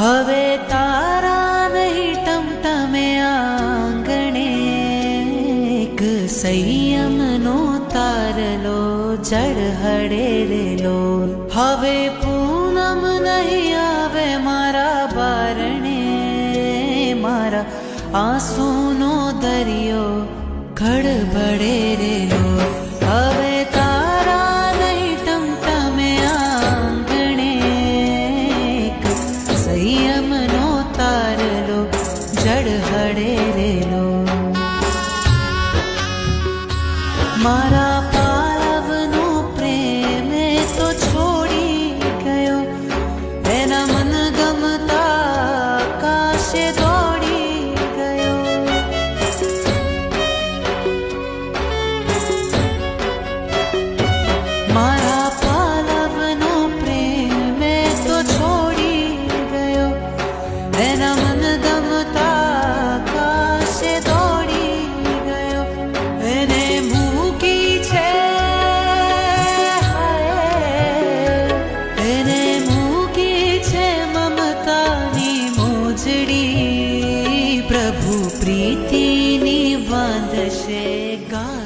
હવે તારા નહીં ટમટમે આંગણે એક સંયમનો તારલો જળ હળેરેલો. હવે પૂનમ નહીં આવે મારા બારણે, મારા આંસુનો દરિયો ખડબડેરેલો. હવે તારા નહીં ટમટમે આંગણે એક સંયમનો તારલો જળ હળેરેલો. મારા પાલવનો પ્રેમ તો છોડી ગયો, એના મન ગમતા આકાશે દોડી ગયો. મારા પાલવનો પ્રેમ તો છોડી ગયો, એના મન ગમતા આકાશે દોડી ગયો. એને મૂકી છે, એને મૂકી છે મમતાની મોજડી. પ્રભુ પ્રીતિની બાંધશે ગા